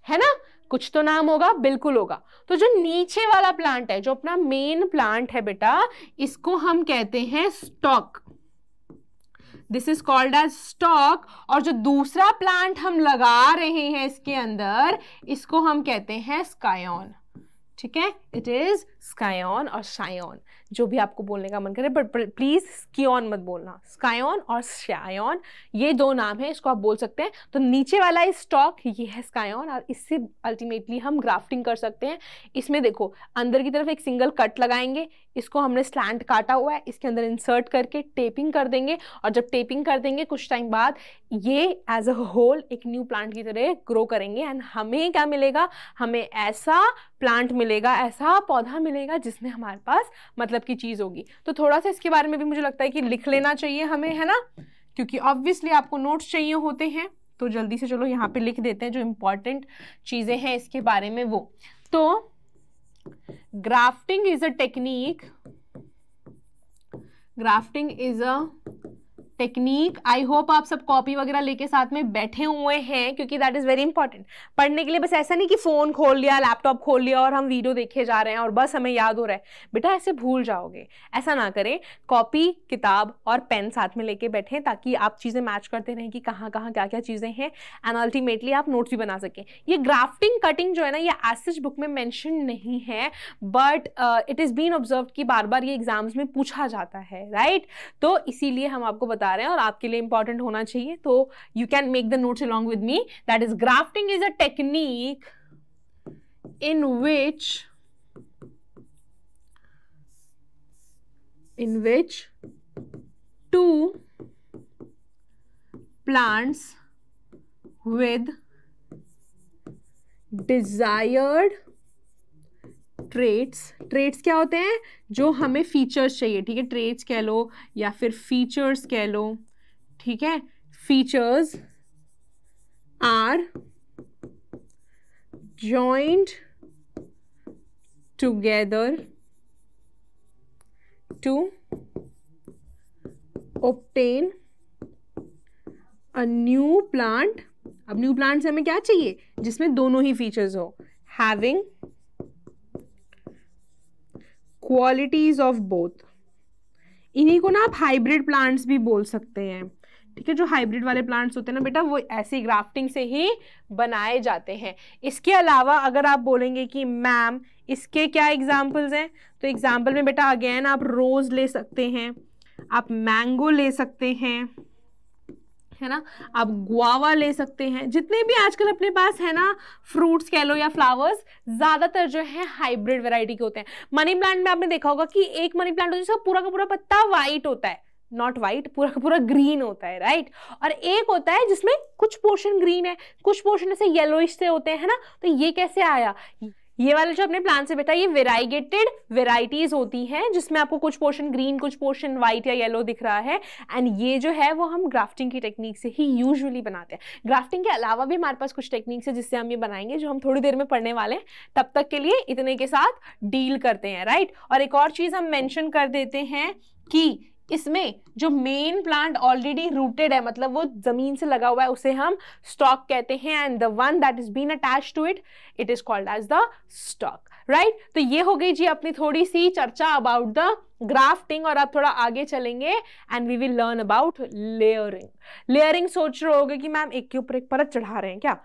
A: है ना? कुछ तो नाम होगा, बिल्कुल होगा। तो जो नीचे वाला प्लांट है, जो अपना मेन प्लांट है बेटा, इसको हम कहते हैं stock. This is called as stock. और जो दूसरा प्लांट हम लगा रहे हैं इसके अंदर, इसको हम कहते हैं स्कायोन, ठीक है? इट इज स्कायोन और शायोन, जो भी आपको बोलने का मन करे, बट प्लीज स्कियोन मत बोलना। स्कायोन और शायोन ये दो नाम है, इसको आप बोल सकते हैं। तो नीचे वाला इस स्टॉक, ये है स्कायोन, और इससे अल्टीमेटली हम ग्राफ्टिंग कर सकते हैं। इसमें देखो अंदर की तरफ एक सिंगल कट लगाएंगे, इसको हमने स्लैंट काटा हुआ है, इसके अंदर इंसर्ट करके टेपिंग कर देंगे, और जब टेपिंग कर देंगे कुछ टाइम बाद ये एज अ होल एक न्यू प्लांट की तरह ग्रो करेंगे। एंड हमें क्या मिलेगा, हमें ऐसा प्लांट मिलेगा, ऐसा पौधा मिलेगा जिसमें हमारे पास मतलब की चीज होगी। तो थोड़ा सा इसके बारे में भी मुझे लगता है कि लिख लेना चाहिए हमें, है ना, क्योंकि ऑब्वियसली आपको नोट्स चाहिए होते हैं। तो जल्दी से चलो यहाँ पे लिख देते हैं जो इंपॉर्टेंट चीजें हैं इसके बारे में वो। तो grafting is a technique, grafting is a technique. I hope आप सब कॉपी वगैरह लेके साथ में बैठे हुए हैं, क्योंकि दैट इज वेरी इंपॉर्टेंट पढ़ने के लिए। बस ऐसा नहीं कि फोन खोल लिया, लैपटॉप खोल लिया और हम वीडियो देखे जा रहे हैं और बस हमें याद हो रहा है। बेटा ऐसे भूल जाओगे, ऐसा ना करें। कॉपी, किताब और पेन साथ में लेके बैठें ताकि आप चीजें मैच करते रहें कि कहाँ कहाँ क्या क्या चीजें हैं, एंड अल्टीमेटली आप नोट्स भी बना सकें। ये ग्राफ्टिंग कटिंग जो है ना, ये एज सच बुक में मेंशन नहीं है, but it is been observe कि बार बार ये एग्जाम्स में पूछा जाता है, राइट। तो इसीलिए हम आपको बता रहे हैं और आपके लिए इंपॉर्टेंट होना चाहिए। तो you can make the notes along with me. That is, grafting is a technique in which two plants with desired traits क्या होते हैं, जो हमें फीचर्स चाहिए, ठीक है, ट्रेट्स कह लो या फिर फीचर्स कह लो, ठीक है, features are joined together to obtain a new plant। अब न्यू प्लांट से हमें क्या चाहिए, जिसमें दोनों ही फीचर्स हो, having क्वालिटीज ऑफ बोथ। इन्हीं को ना आप हाइब्रिड प्लांट्स भी बोल सकते हैं, ठीक है। जो हाइब्रिड वाले प्लांट्स होते हैं ना बेटा, वो ऐसी ग्राफ्टिंग से ही बनाए जाते हैं। इसके अलावा अगर आप बोलेंगे कि मैम इसके क्या एग्जाम्पल्स हैं, तो एग्जाम्पल में बेटा अगेन आप रोज ले सकते हैं, आप मैंगो ले सकते हैं, है ना, आप गुआवा ले सकते हैं। जितने भी आजकल अपने पास है ना फ्रूट्स कह लो या फ्लावर्स, ज्यादातर जो है हाइब्रिड वैरायटी के होते हैं। मनी प्लांट में आपने देखा होगा कि एक मनी प्लांट होता है जिसका पूरा का पूरा पत्ता वाइट होता है, नॉट वाइट, पूरा का पूरा ग्रीन होता है, राइट। और एक होता है जिसमें कुछ पोर्शन ग्रीन है, कुछ पोर्शन ऐसे येलोइश से होते हैं, है ना। तो ये कैसे आया, ये वाले जो अपने प्लांट से बेटा, ये वेराइगेटेड वेराइटीज होती हैं जिसमें आपको कुछ पोर्शन ग्रीन, कुछ पोर्शन व्हाइट या येलो दिख रहा है। एंड ये जो है वो हम ग्राफ्टिंग की टेक्निक से ही यूजुअली बनाते हैं। ग्राफ्टिंग के अलावा भी हमारे पास कुछ टेक्निक्स है जिससे हम ये बनाएंगे, जो हम थोड़ी देर में पढ़ने वाले हैं। तब तक के लिए इतने के साथ डील करते हैं, राइट। और एक और चीज हम मेंशन कर देते हैं कि इसमें जो मेन प्लांट ऑलरेडी रूटेड है, मतलब वो जमीन से लगा हुआ है, उसे हम स्टॉक कहते हैं, and the one that is been attached to it, it is called as the stock, right. तो ये हो गई जी अपनी थोड़ी सी चर्चा अबाउट द ग्राफ्टिंग। और आप थोड़ा आगे चलेंगे and we will learn about layering. Layering सोच रहे होगे कि मैम एक के ऊपर एक परत चढ़ा रहे हैं क्या।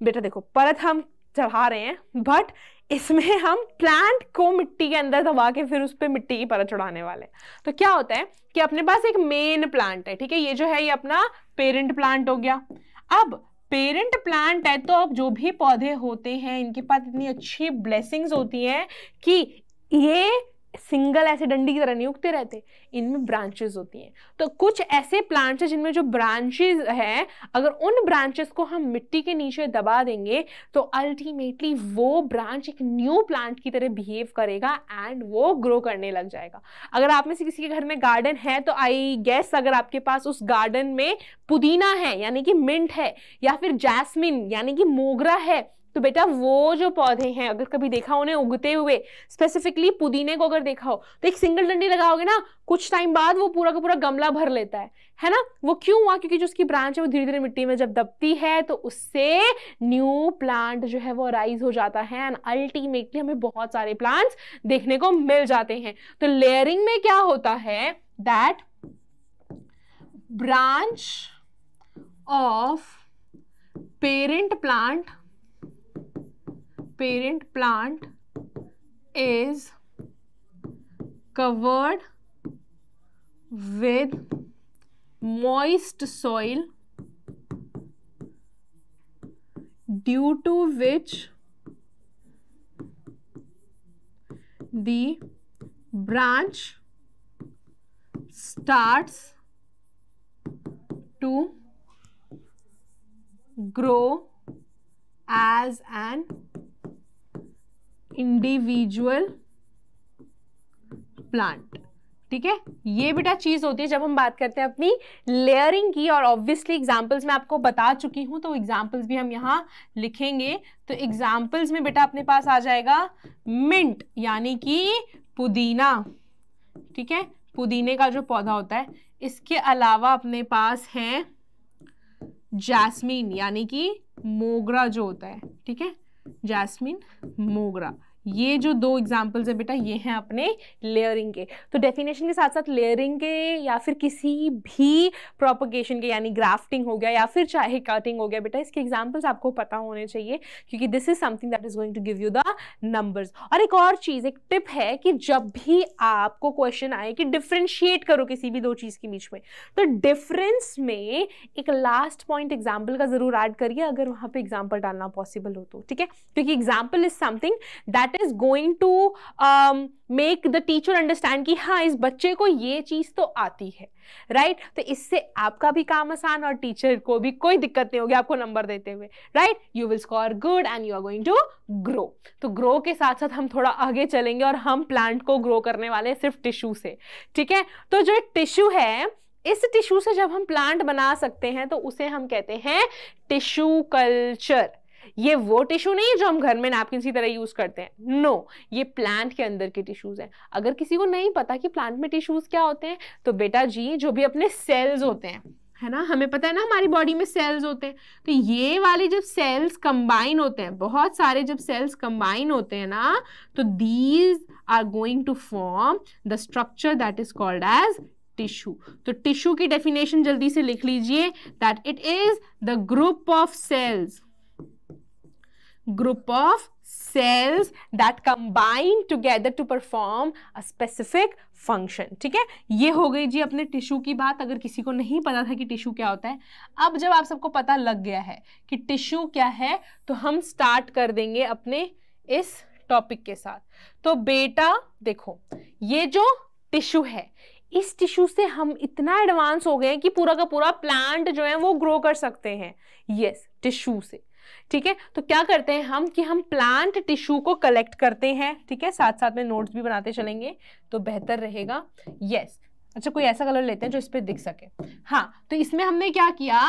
A: बेटा देखो, परत हम चढ़ा रहे हैं, बट इसमें हम प्लांट को मिट्टी के अंदर दबा के फिर उस पर मिट्टी की परत चढ़ाने वाले। तो क्या होता है कि अपने पास एक मेन प्लांट है, ठीक है, ये जो है ये अपना पेरेंट प्लांट हो गया। अब पेरेंट प्लांट है तो अब जो भी पौधे होते हैं इनके पास इतनी अच्छी ब्लेसिंग्स होती हैं कि ये सिंगल ऐसे डंडी की तरह नहीं उगते रहते, इनमें ब्रांचेस होती हैं। तो कुछ ऐसे प्लांट्स हैं जिनमें जो ब्रांचेस हैं, अगर उन ब्रांचेस को हम मिट्टी के नीचे दबा देंगे तो अल्टीमेटली वो ब्रांच एक न्यू प्लांट की तरह बिहेव करेगा एंड वो ग्रो करने लग जाएगा। अगर आप में से किसी के घर में गार्डन है तो आई गेस अगर आपके पास उस गार्डन में पुदीना है यानी कि मिंट है, या फिर जैस्मिन यानी कि मोगरा है, तो बेटा वो जो पौधे हैं अगर कभी देखा उन्हें उगते हुए, स्पेसिफिकली पुदीने को अगर देखा हो तो एक सिंगल डंडी लगाओगे ना, कुछ टाइम बाद वो पूरा का पूरा गमला भर लेता है ना। वो क्यों हुआ, क्योंकि जो उसकी ब्रांच है वो धीरे धीरे मिट्टी में जब दबती है तो उससे न्यू प्लांट जो है वो राइज हो जाता है एंड अल्टीमेटली हमें बहुत सारे प्लांट्स देखने को मिल जाते हैं। तो लेयरिंग में क्या होता है, that branch of parent plant is covered with moist soil, due to which the branch starts to grow as an individual plant. ठीक है, ये बेटा चीज होती है जब हम बात करते हैं अपनी लेयरिंग की। और ऑब्वियसली एग्जांपल्स मैं आपको बता चुकी हूं, तो एग्जांपल्स भी हम यहाँ लिखेंगे। तो एग्जांपल्स में बेटा अपने पास आ जाएगा मिंट यानी कि पुदीना। ठीक है, पुदीने का जो पौधा होता है। इसके अलावा अपने पास है जैस्मीन यानी कि मोगरा जो होता है। ठीक है, जैस्मीन, मोगरा, ये जो दो एग्जाम्पल्स है बेटा ये हैं अपने लेयरिंग के। तो डेफिनेशन के साथ साथ लेयरिंग के या फिर किसी भी प्रोपगेशन के यानी ग्राफ्टिंग हो गया या फिर चाहे कटिंग हो गया बेटा, इसके एग्जाम्पल्स आपको पता होने चाहिए क्योंकि this is something that is going to give you the numbers. और एक और चीज, एक टिप है कि जब भी आपको क्वेश्चन आए कि डिफ्रेंशिएट करो किसी भी दो चीज के बीच में, तो डिफरेंस में एक लास्ट पॉइंट एग्जाम्पल का जरूर ऐड करिए अगर वहां पे एग्जाम्पल डालना पॉसिबल हो तो। ठीक है, क्योंकि example is something that is going to make the teacher understand कि हाँ इस बच्चे को ये चीज तो आती है, राइट? तो इससे आपका भी काम आसान और टीचर को भी कोई दिक्कत नहीं होगी आपको नंबर देते हुए, right? You will score good and you are going to grow. तो ग्रो के साथ साथ हम थोड़ा आगे चलेंगे और हम प्लांट को ग्रो करने वाले हैं सिर्फ टिश्यू से। ठीक है, तो जो टिश्यू है, इस टिश्यू से जब हम प्लांट बना सकते हैं तो उसे हम कहते हैं टिश्यू कल्चर। ये वो टिश्यू नहीं है जो हम घर में नैपकिन की तरह यूज करते हैं, नो, ये प्लांट के अंदर के टिश्यूज हैं। अगर किसी को नहीं पता कि प्लांट में टिश्यूज क्या होते हैं, तो बेटा जी जो भी अपने सेल्स होते हैं, है ना, हमें पता है ना हमारी बॉडी में सेल्स होते हैं, तो ये वाले जब सेल्स कंबाइन होते हैं, बहुत सारे जब सेल्स कंबाइन होते हैं ना, तो these are going to form the structure that is called as tissue. तो टिश्यू की डेफिनेशन जल्दी से लिख लीजिए, that it is the group of cells, group of cells that combine together to perform a specific function। ठीक है, ये हो गई जी अपने टिश्यू की बात, अगर किसी को नहीं पता था कि टिश्यू क्या होता है। अब जब आप सबको पता लग गया है कि टिश्यू क्या है, तो हम स्टार्ट कर देंगे अपने इस टॉपिक के साथ। तो बेटा देखो, ये जो टिश्यू है, इस टिश्यू से हम इतना एडवांस हो गए हैं कि पूरा का पूरा प्लांट जो है वो ग्रो कर सकते हैं। यस, टिश्यू से। ठीक है, तो क्या करते हैं हम कि हम प्लांट टिश्यू को कलेक्ट करते हैं। ठीक है, साथ साथ में नोट्स भी बनाते चलेंगे तो बेहतर रहेगा। यस, अच्छा कोई ऐसा कलर लेते हैं जो इस पे दिख सके। हाँ, तो इसमें हमने क्या किया,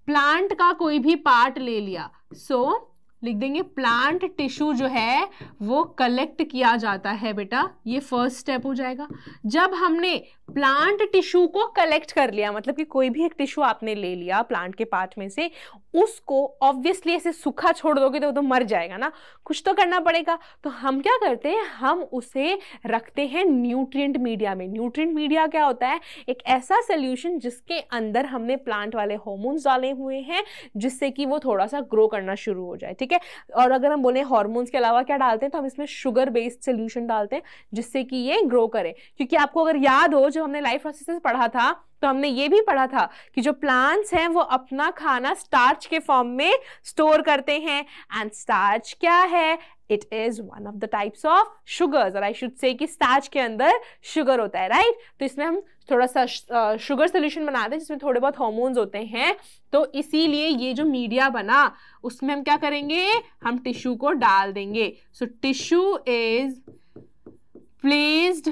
A: प्लांट का कोई भी पार्ट ले लिया। सो लिख देंगे प्लांट टिश्यू जो है वो कलेक्ट किया जाता है बेटा, ये फर्स्ट स्टेप हो जाएगा। जब हमने प्लांट टिश्यू को कलेक्ट कर लिया, मतलब कि कोई भी एक टिश्यू आपने ले लिया प्लांट के पार्ट में से, उसको ऑब्वियसली ऐसे सूखा छोड़ दोगे तो वो तो मर जाएगा ना, कुछ तो करना पड़ेगा। तो हम क्या करते हैं, हम उसे रखते हैं न्यूट्रिएंट मीडिया में। न्यूट्रिएंट मीडिया क्या होता है, एक ऐसा सोल्यूशन जिसके अंदर हमने प्लांट वाले हार्मोन्स डाले हुए हैं जिससे कि वो थोड़ा सा ग्रो करना शुरू हो जाए। ठीक है, और अगर हम बोले हार्मोन्स के अलावा क्या डालते हैं, तो हम इसमें शुगर बेस्ड सोल्यूशन डालते हैं जिससे कि ये ग्रो करे। क्योंकि आपको अगर याद हो, जब हमने लाइफ प्रोसेसेस पढ़ा था तो हमने ये भी पढ़ा था कि जो प्लांट्स हैं वो अपना खाना स्टार्च के फॉर्म में स्टोर करते हैं। एंड स्टार्च क्या है, it is one of the types of sugars, और आई शुड से कि स्टार्च के अंदर शुगर होता है, राइट? तो इसमें हम थोड़ा सा शुगर सोल्यूशन बनाते हैं जिसमें थोड़े बहुत हार्मोन्स होते हैं। तो इसीलिए ये जो मीडिया बना उसमें हम क्या करेंगे, हम टिश्यू को डाल देंगे। So tissue is placed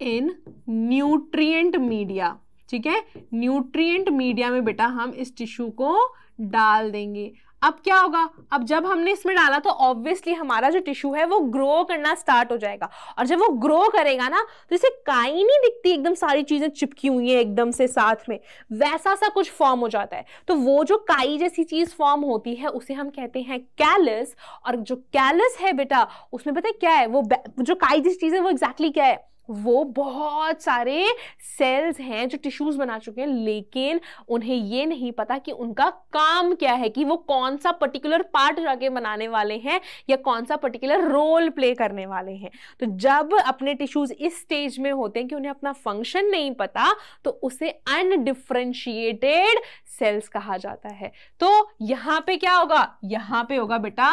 A: in nutrient media. ठीक है, न्यूट्रिएंट मीडिया में बेटा हम इस टिश्यू को डाल देंगे। अब क्या होगा, अब जब हमने इसमें डाला तो ऑब्वियसली हमारा जो टिश्यू है वो ग्रो करना स्टार्ट हो जाएगा। और जब वो ग्रो करेगा ना, तो इसे काई नहीं दिखती, एकदम सारी चीजें चिपकी हुई हैं एकदम से साथ में, वैसा सा कुछ फॉर्म हो जाता है। तो वो जो काई जैसी चीज फॉर्म होती है उसे हम कहते हैं कैलस। और जो कैलस है बेटा, उसमें पता है क्या है, वो जो काई जैसी चीज है वो एग्जैक्टली क्या है, वो बहुत सारे सेल्स हैं जो टिश्यूज बना चुके हैं, लेकिन उन्हें ये नहीं पता कि उनका काम क्या है, कि वो कौन सा पर्टिकुलर पार्ट जाके बनाने वाले हैं या कौन सा पर्टिकुलर रोल प्ले करने वाले हैं। तो जब अपने टिश्यूज इस स्टेज में होते हैं कि उन्हें अपना फंक्शन नहीं पता, तो उसे अनडिफरेंशिएटेड सेल्स कहा जाता है। तो यहां पे क्या होगा, यहां पे होगा बेटा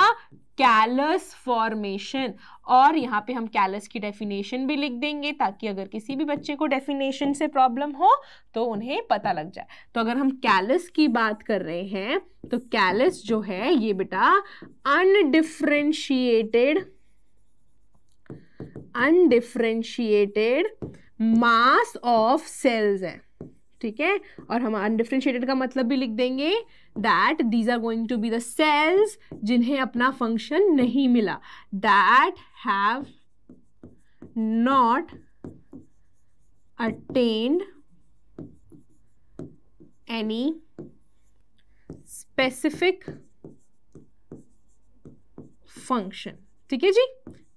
A: कैलस फॉर्मेशन। और यहाँ पे हम कैलस की डेफिनेशन भी लिख देंगे ताकि अगर किसी भी बच्चे को डेफिनेशन से प्रॉब्लम हो तो उन्हें पता लग जाए। तो अगर हम कैलस की बात कर रहे हैं तो कैलस जो है ये बेटा अनडिफरेंशिएटेड मास ऑफ सेल्स है, ठीक है। और हम अनडिफरेंशिएटेड का मतलब भी लिख देंगे that these are going to be the cells जिन्हें अपना फंक्शन नहीं मिला, that have not attend any specific function, ठीक है जी।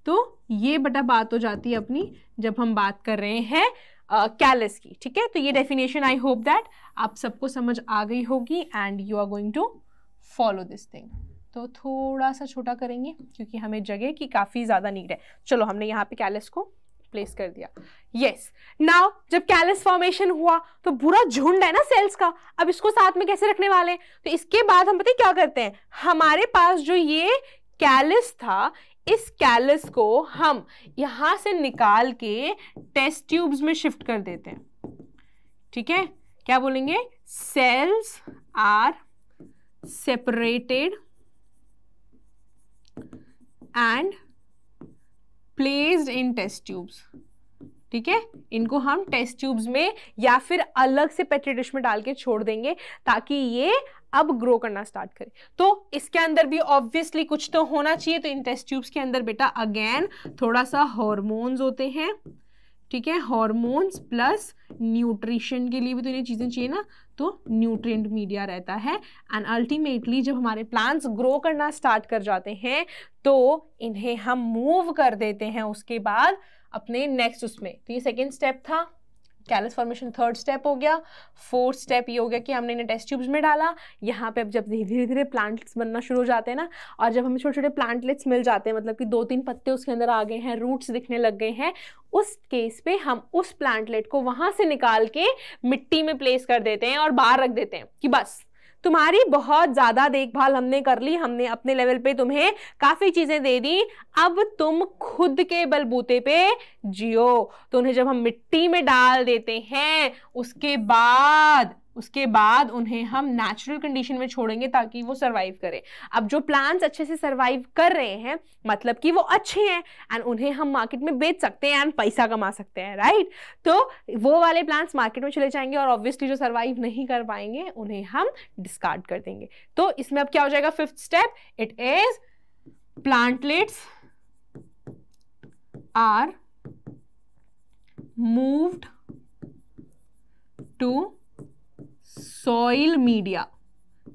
A: तो ये बटा बात हो जाती है अपनी जब हम बात कर रहे हैं कैलस की, ठीक है। तो ये डेफिनेशन आई होप दैट आप सबको समझ आ गई होगी and you are going to follow this thing. तो थोड़ा सा छोटा करेंगे क्योंकि हमें जगह की काफ़ी ज़्यादा नीड है। चलो हमने यहाँ पे कैलस को प्लेस कर दिया। यस, नाउ जब कैलस फॉर्मेशन हुआ तो पूरा झुंड है ना सेल्स का, अब इसको साथ में कैसे रखने वाले हैं? तो इसके बाद हम पता है क्या करते हैं, हमारे पास जो ये कैलस था इस कैलस को हम यहां से निकाल के टेस्ट ट्यूब्स में शिफ्ट कर देते हैं, ठीक है। क्या बोलेंगे? Cells are separated and placed in test tubes, ठीक है। इनको हम टेस्ट ट्यूब्स में या फिर अलग से पेट्री डिश में डाल के छोड़ देंगे ताकि ये अब ग्रो करना स्टार्ट करे। तो इसके अंदर भी ऑब्वियसली कुछ तो होना चाहिए। तो इन टेस्ट ट्यूब्स के अंदर बेटा अगेन थोड़ा सा हार्मोन्स होते हैं, ठीक है। हार्मोन्स प्लस न्यूट्रिशन के लिए भी तो ये चीजें चाहिए ना, तो न्यूट्रिएंट मीडिया रहता है। एंड अल्टीमेटली जब हमारे प्लांट्स ग्रो करना स्टार्ट कर जाते हैं तो इन्हें हम मूव कर देते हैं उसके बाद अपने नेक्स्ट उसमें। तो ये सेकेंड स्टेप था, कैलस फॉर्मेशन थर्ड स्टेप हो गया। फोर्थ स्टेप ये हो गया कि हमने इन्हें टेस्ट ट्यूब्स में डाला। यहाँ पे अब जब धीरे धीरे प्लांट्स बनना शुरू हो जाते हैं ना, और जब हमें छोटे छोटे प्लांटलेट्स मिल जाते हैं, मतलब कि 2-3 पत्ते उसके अंदर आ गए हैं, रूट्स दिखने लग गए हैं, उस केस पे हम उस प्लांटलेट को वहां से निकाल के मिट्टी में प्लेस कर देते हैं और बाहर रख देते हैं कि बस तुम्हारी बहुत ज्यादा देखभाल हमने कर ली, हमने अपने लेवल पे तुम्हें काफी चीजें दे दी, अब तुम खुद के बलबूते पे जियो। तो उन्हें जब हम मिट्टी में डाल देते हैं उसके बाद उन्हें हम नेचुरल कंडीशन में छोड़ेंगे ताकि वो सरवाइव करें। अब जो प्लांट्स अच्छे से सरवाइव कर रहे हैं मतलब कि वो अच्छे हैं एंड उन्हें हम मार्केट में बेच सकते हैं एंड पैसा कमा सकते हैं, राइट। तो वो वाले प्लांट्स मार्केट में चले जाएंगे और ऑब्वियसली जो सरवाइव नहीं कर पाएंगे उन्हें हम डिस्कार्ड कर देंगे। तो इसमें अब क्या हो जाएगा? Fifth step, it is plantlets are moved to soil media,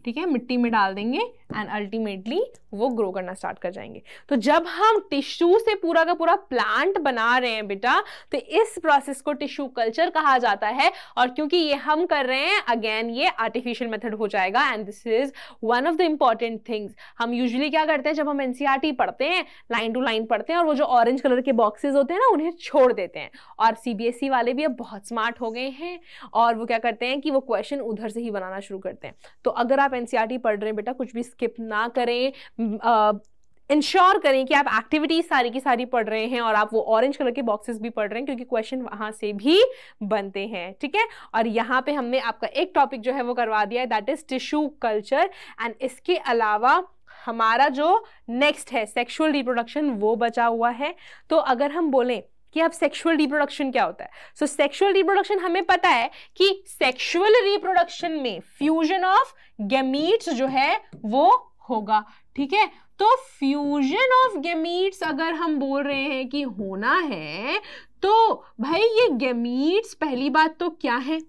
A: ठीक है, मिट्टी में डाल देंगे एंड अल्टीमेटली वो ग्रो करना स्टार्ट कर जाएंगे। तो जब हम टिश्यू से पूरा का पूरा प्लांट बना रहे हैं बेटा, तो इस प्रोसेस को टिश्यू कल्चर कहा जाता है। और क्योंकि ये हम कर रहे हैं, अगेन ये आर्टिफिशियल मेथड हो जाएगा and this is one of the important things. हम यूजुअली क्या करते हैं, जब हम एनसीईआरटी पढ़ते हैं, लाइन टू लाइन पढ़ते हैं और वो जो ऑरेंज कलर के बॉक्सेस होते हैं ना, उन्हें छोड़ देते हैं। और सीबीएसई वाले भी अब बहुत स्मार्ट हो गए हैं और वो क्या करते हैं कि वो क्वेश्चन उधर से ही बनाना शुरू करते हैं। तो अगर आप एनसीईआरटी पढ़ रहे हैं बेटा, कुछ भी स्किप ना करें, इंश्योर करें कि आप एक्टिविटीज सारी की सारी पढ़ रहे हैं और आप वो ऑरेंज कलर के बॉक्सेस भी पढ़ रहे हैं क्योंकि क्वेश्चन वहां से भी बनते हैं, ठीक है। और यहाँ पे हमने आपका एक टॉपिक जो है वो करवा दिया है, that is tissue culture. And इसके अलावा हमारा जो नेक्स्ट है सेक्सुअल रिप्रोडक्शन, वो बचा हुआ है। तो अगर हम बोलें कि अब सेक्सुअल रिप्रोडक्शन क्या होता है, सो सेक्सुअल रिप्रोडक्शन हमें पता है कि सेक्सुअल रिप्रोडक्शन में फ्यूजन ऑफ गैमीट्स जो है वो होगा, ठीक है। तो फ्यूजन ऑफ गैमीट्स अगर हम बोल रहे हैं कि होना है, तो भाई ये गैमीट्स पहली बात तो क्या है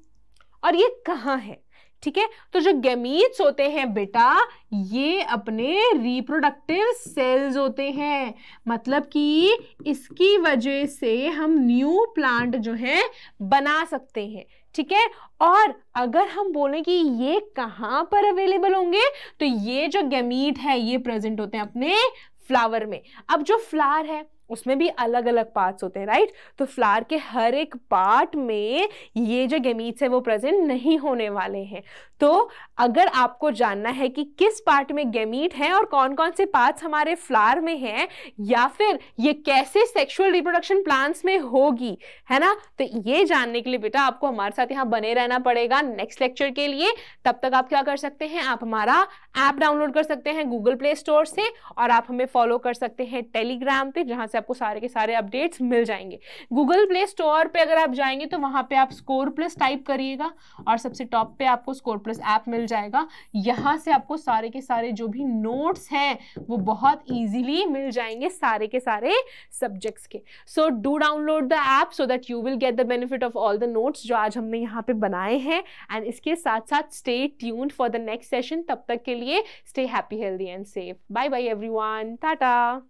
A: और ये कहाँ है, ठीक है। तो जो गैमीट्स होते हैं बेटा, ये अपने रिप्रोडक्टिव सेल्स होते हैं, मतलब कि इसकी वजह से हम न्यू प्लांट जो है बना सकते हैं, ठीक है। और अगर हम बोलें कि ये कहाँ पर अवेलेबल होंगे, तो ये जो गैमीट है ये प्रेजेंट होते हैं अपने फ्लावर में। अब जो फ्लावर है उसमें भी अलग अलग पार्ट्स होते हैं, राइट। तो फ्लावर के हर एक पार्ट में ये जो गैमीट्स है वो प्रेजेंट नहीं होने वाले हैं। तो अगर आपको जानना है कि किस पार्ट में गैमीट है और कौन कौन से पार्ट्स हमारे फ्लावर में हैं, या फिर ये कैसे सेक्सुअल रिप्रोडक्शन प्लांट्स में होगी, है ना, तो ये जानने के लिए बेटा आपको हमारे साथ यहाँ बने रहना पड़ेगा नेक्स्ट लेक्चर के लिए। तब तक आप क्या कर सकते हैं, आप हमारा ऐप डाउनलोड कर सकते हैं गूगल प्ले स्टोर से, और आप हमें फॉलो कर सकते हैं टेलीग्राम पे, जहां से आपको सारे के सारे अपडेट्स मिल जाएंगे। गूगल प्ले स्टोर पे अगर आप जाएंगे तो वहां पे आप स्कोर प्लस टाइप करिएगा और सबसे टॉप पे आपको स्कोर प्लस ऐप मिल जाएगा। यहां से आपको सारे के सारे जो भी नोट्स हैं वो बहुत इजीली मिल जाएंगे, सारे के सारे सब्जेक्ट्स के। So do download the app so that you will get the benefit of all the notes जो आज हमने यहाँ पे बनाए हैं। एंड इसके साथ साथ stay tuned for the next session. तब तक के लिए stay happy, healthy and safe. Bye bye everyone, Tata.